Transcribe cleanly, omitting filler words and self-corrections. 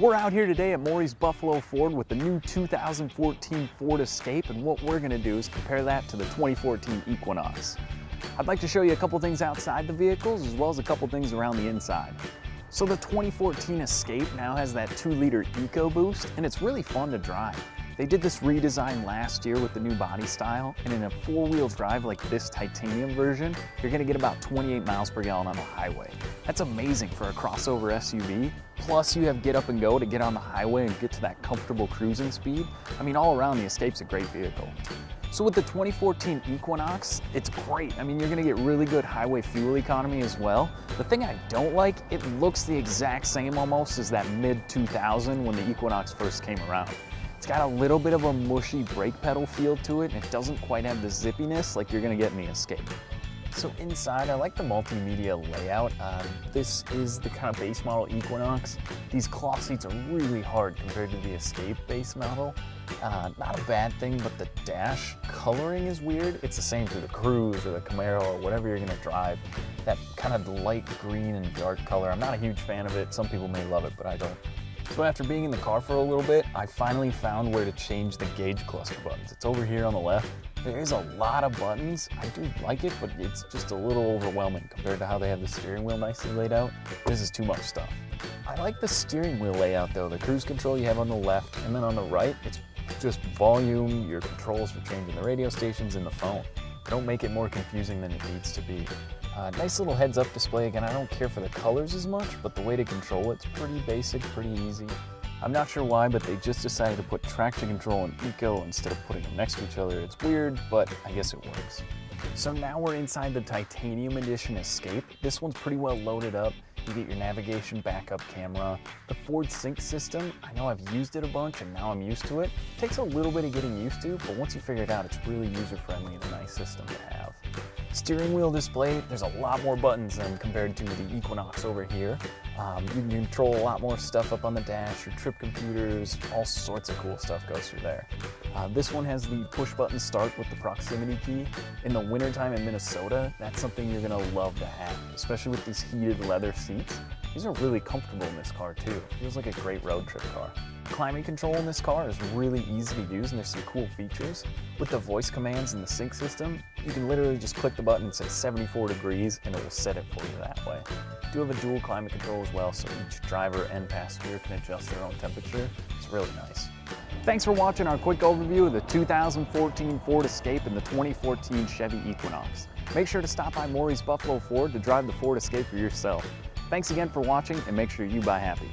We're out here today at Morrie's Buffalo Ford with the new 2014 Ford Escape, and what we're going to do is compare that to the 2014 Equinox. I'd like to show you a couple things outside the vehicles as well as a couple things around the inside. So the 2014 Escape now has that 2-liter EcoBoost, and it's really fun to drive. They did this redesign last year with the new body style, and in a 4-wheel drive like this titanium version, you're gonna get about 28 miles per gallon on the highway. That's amazing for a crossover SUV. Plus you have get up and go to get on the highway and get to that comfortable cruising speed. I mean, all around the Escape's a great vehicle. So with the 2014 Equinox, it's great. I mean, you're gonna get really good highway fuel economy as well. The thing I don't like, it looks the exact same almost as that mid-2000 when the Equinox first came around. It's got a little bit of a mushy brake pedal feel to it, and it doesn't quite have the zippiness like you're gonna get in the Escape. So inside, I like the multimedia layout. This is the kind of base model Equinox. These cloth seats are really hard compared to the Escape base model. Not a bad thing, but the dash coloring is weird. It's the same through the Cruze or the Camaro or whatever you're gonna drive. That kind of light green and dark color, I'm not a huge fan of it. Some people may love it, but I don't. So after being in the car for a little bit, I finally found where to change the gauge cluster buttons. It's over here on the left. There is a lot of buttons. I do like it, but it's just a little overwhelming compared to how they have the steering wheel nicely laid out. This is too much stuff. I like the steering wheel layout though. The cruise control you have on the left, and then on the right, it's just volume, your controls for changing the radio stations, and the phone. Don't make it more confusing than it needs to be. Nice little heads-up display. Again, I don't care for the colors as much, but the way to control it's pretty basic, pretty easy. I'm not sure why, but they just decided to put traction control and eco instead of putting them next to each other. It's weird, but I guess it works. So now we're inside the Titanium Edition Escape. This one's pretty well loaded up. You get your navigation backup camera. The Ford Sync system, I know I've used it a bunch and now I'm used to it. It takes a little bit of getting used to, but once you figure it out, it's really user-friendly and a nice system to have. Steering wheel display, there's a lot more buttons than compared to the Equinox over here. You can control a lot more stuff up on the dash, your trip computers, all sorts of cool stuff goes through there. This one has the push button start with the proximity key. In the wintertime in Minnesota, that's something you're gonna love to have, especially with these heated leather seats. These are really comfortable in this car too. It feels like a great road trip car. Climate control in this car is really easy to use, and there's some cool features. With the voice commands and the sync system, you can literally just click the button and say 74 degrees and it will set it for you that way. You do have a dual climate control as well, so each driver and passenger can adjust their own temperature. It's really nice. Thanks for watching our quick overview of the 2014 Ford Escape and the 2014 Chevy Equinox. Make sure to stop by Morrie's Buffalo Ford to drive the Ford Escape for yourself. Thanks again for watching, and make sure you buy happy.